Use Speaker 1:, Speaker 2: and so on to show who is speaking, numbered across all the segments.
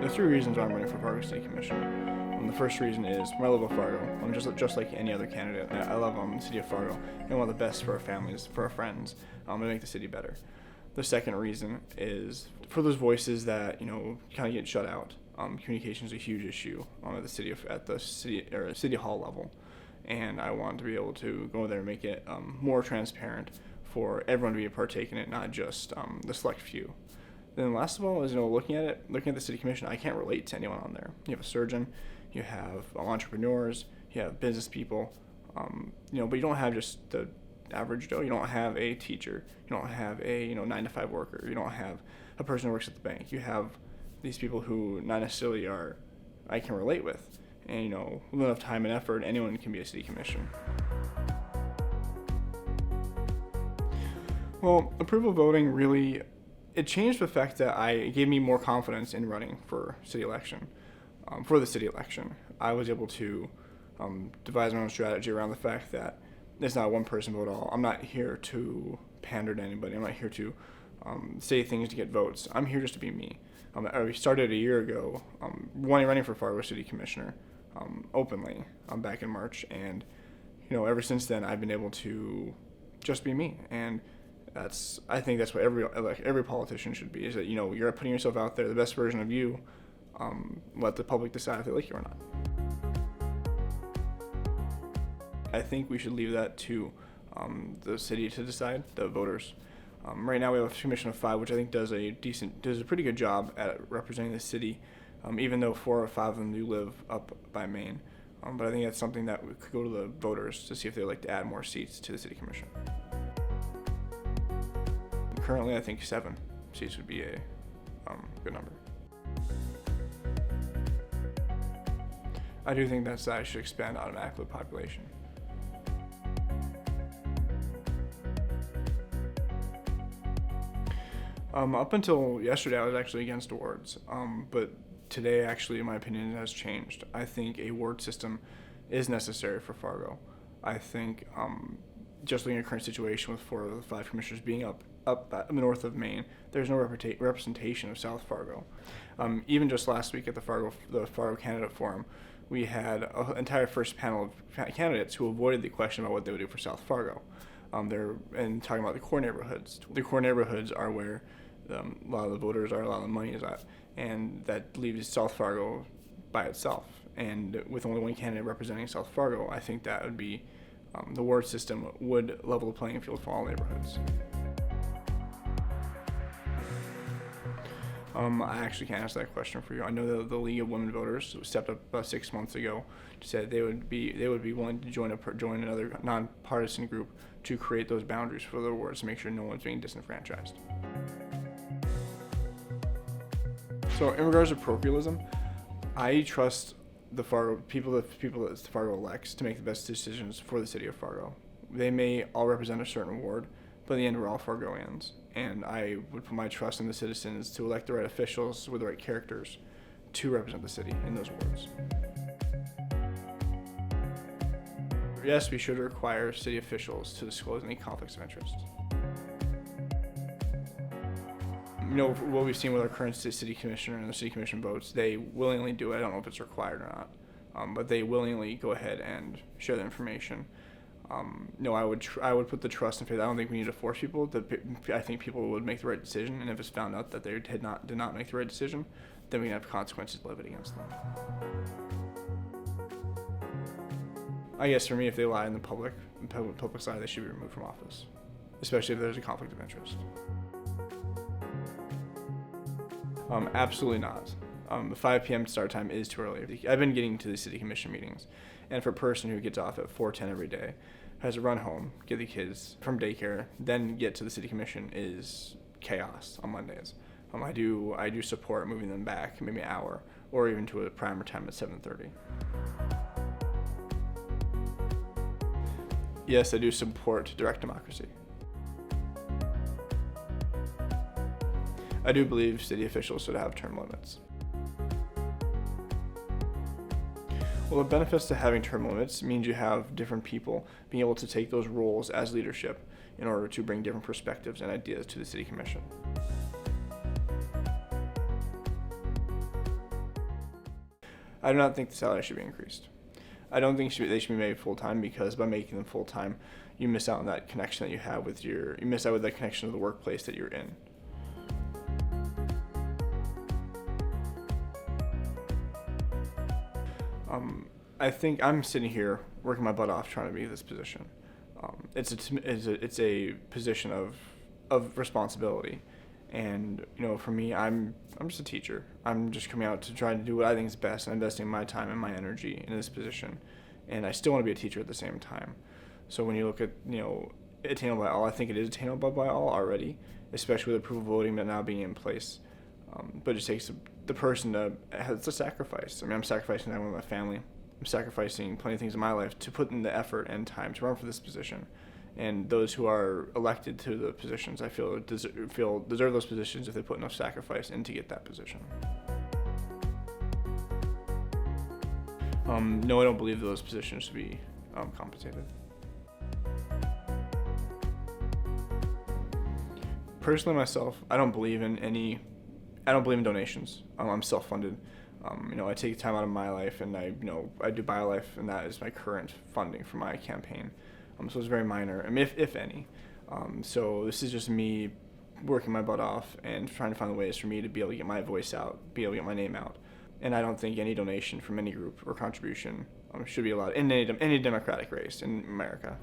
Speaker 1: The three reasons why I'm running for Fargo City Commission. The first reason is I love Fargo. I'm just like any other candidate. I love the city of Fargo and want the best for our families, for our friends, to make the city better. The second reason is for those voices that kind of get shut out. Communication is a huge issue at the city hall level, and I want to be able to go there and make it more transparent for everyone to be a partake in it, not just the select few. Then last of all is looking at the city commission, I can't relate to anyone on there. You have a surgeon, you have entrepreneurs, you have business people, but you don't have just the average Joe. You don't have a teacher, you don't have a 9-to-5 worker, you don't have a person who works at the bank. You have these people who not necessarily I can relate with, and with enough time and effort, anyone can be a city commission. Well, approval voting really, it changed the fact that it gave me more confidence in running for the city election. I was able to devise my own strategy around the fact that it's not a one-person vote all. I'm not here to pander to anybody. I'm not here to say things to get votes. I'm here just to be me. I started a year ago running for Fargo City Commissioner openly back in March, and ever since then I've been able to just be me, and I think that's what every politician should be, is that you're putting yourself out there, the best version of you. Let the public decide if they like you or not. I think we should leave that to the city to decide, the voters. Right now we have a commission of 5, which I think does a pretty good job at representing the city, even though 4 or 5 of them do live up by Maine. But I think that's something that we could go to the voters to see if they'd like to add more seats to the city commission. Currently, I think 7 seats would be a good number. I do think that size should expand automatically with population. Up until yesterday, I was actually against awards, but today, actually, in my opinion, it has changed. I think a ward system is necessary for Fargo. I think just looking at the current situation with 4 of the 5 commissioners being up north of Maine, there's no representation of South Fargo. Even just last week at the Fargo Candidate Forum, we had an entire first panel of candidates who avoided the question about what they would do for South Fargo. They're talking about the core neighborhoods. The core neighborhoods are where a lot of the voters are, a lot of the money is at, and that leaves South Fargo by itself. And with only one candidate representing South Fargo, I think that would be the ward system would level the playing field for all neighborhoods. I actually can't answer that question for you. I know that the League of Women Voters stepped up about 6 months ago, said they would be willing to join another nonpartisan group to create those boundaries for the wards to make sure no one's being disenfranchised. So in regards to parochialism, I trust the people that Fargo elects to make the best decisions for the city of Fargo. They may all represent a certain ward, but in the end we're all Fargoians. And I would put my trust in the citizens to elect the right officials with the right characters to represent the city in those wards. Yes, we should require city officials to disclose any conflicts of interest. What we've seen with our current city commissioner and the city commission votes, they willingly do it. I don't know if it's required or not, but they willingly go ahead and share the information. I would put the trust and faith. I don't think we need to force people. I think people would make the right decision, and if it's found out that they did not make the right decision, then we can have consequences levied against them. I guess for me, if they lie in the public side, they should be removed from office, especially if there's a conflict of interest. Absolutely not. The 5 p.m. start time is too early. I've been getting to the city commission meetings, and for a person who gets off at 4:10 every day, has to run home, get the kids from daycare, then get to the city commission is chaos on Mondays. I do support moving them back maybe an hour, or even to a primer time at 7:30. Yes, I do support direct democracy. I do believe city officials should have term limits. Well, the benefits to having term limits means you have different people being able to take those roles as leadership in order to bring different perspectives and ideas to the city commission. I do not think the salary should be increased. I don't think they should be made full-time, because by making them full-time, you miss out on that connection that you have with you miss out with that connection to the workplace that you're in. I think I'm sitting here working my butt off trying to be this position. It's a position of responsibility, and for me, I'm just a teacher. I'm just coming out to try to do what I think is best, and investing my time and my energy in this position, and I still want to be a teacher at the same time. So when you look at attainable by all, I think it is attainable by all already, especially with approval voting now being in place. But it just takes the person to have to sacrifice. I mean, I'm sacrificing time with my family. I'm sacrificing plenty of things in my life to put in the effort and time to run for this position. And those who are elected to the positions, I feel deserve those positions if they put enough sacrifice in to get that position. No, I don't believe those positions should be compensated. Personally, myself, I don't believe in donations. I'm self-funded. I take time out of my life, and I do BioLife, and that is my current funding for my campaign. So it's very minor, if any. So this is just me working my butt off and trying to find ways for me to be able to get my voice out, be able to get my name out. And I don't think any donation from any group or contribution should be allowed in any democratic race in America.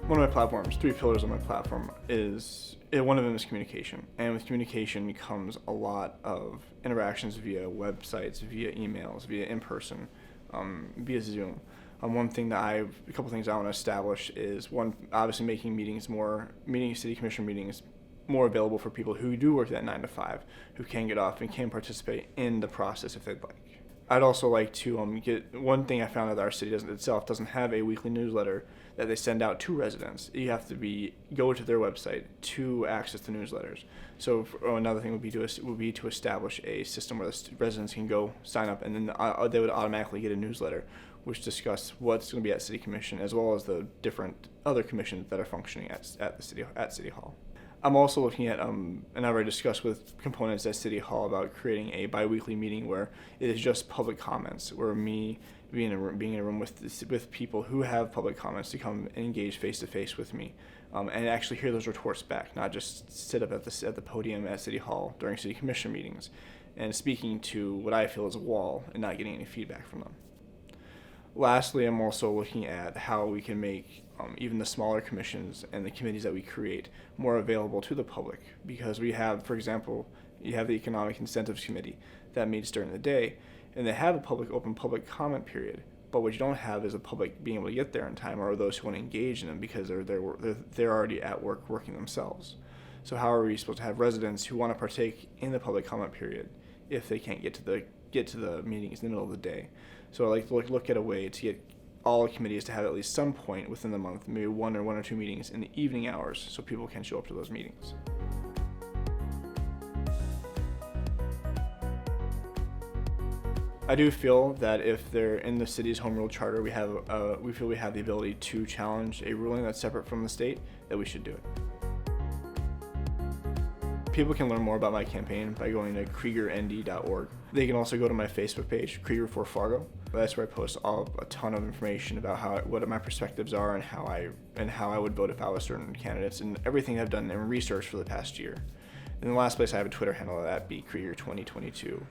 Speaker 1: One of my platforms, 3 pillars of my platform, one of them is communication. And with communication comes a lot of interactions via websites, via emails, via in-person, via Zoom. A couple things I want to establish is, one, obviously making city commission meetings more available for people who do work that 9 to 5, who can get off and can participate in the process if they'd like. I'd also like to get one thing I found that our city doesn't have a weekly newsletter that they send out to residents. You have to go to their website to access the newsletters. So another thing would be to establish a system where the residents can go sign up, and then they would automatically get a newsletter which discuss what's going to be at City Commission, as well as the different other commissions that are functioning at City Hall. I'm also looking at, and I've already discussed with components at City Hall about creating a bi-weekly meeting where it is just public comments, where me being in a room with people who have public comments to come and engage face-to-face with me, and actually hear those retorts back, not just sit up at the podium at City Hall during City Commission meetings and speaking to what I feel is a wall and not getting any feedback from them. Lastly, I'm also looking at how we can make even the smaller commissions and the committees that we create more available to the public, because we have, for example, you have the Economic Incentives Committee that meets during the day, and they have a open public comment period, but what you don't have is the public being able to get there in time, or those who want to engage in them because they're already at work working themselves. So how are we supposed to have residents who want to partake in the public comment period if they can't get to the meetings in the middle of the day? So I like to look at a way to get all committees to have at least some point within the month, maybe one or two meetings in the evening hours, so people can show up to those meetings. I do feel that if they're in the city's home rule charter, we feel we have the ability to challenge a ruling that's separate from the state, that we should do it. People can learn more about my campaign by going to kriegernd.org. They can also go to my Facebook page, Reform Fargo. That's where I post a ton of information about what my perspectives are and how I would vote if I was certain candidates, and everything I've done in research for the past year. And the last place I have a Twitter handle at @bkrieger2022.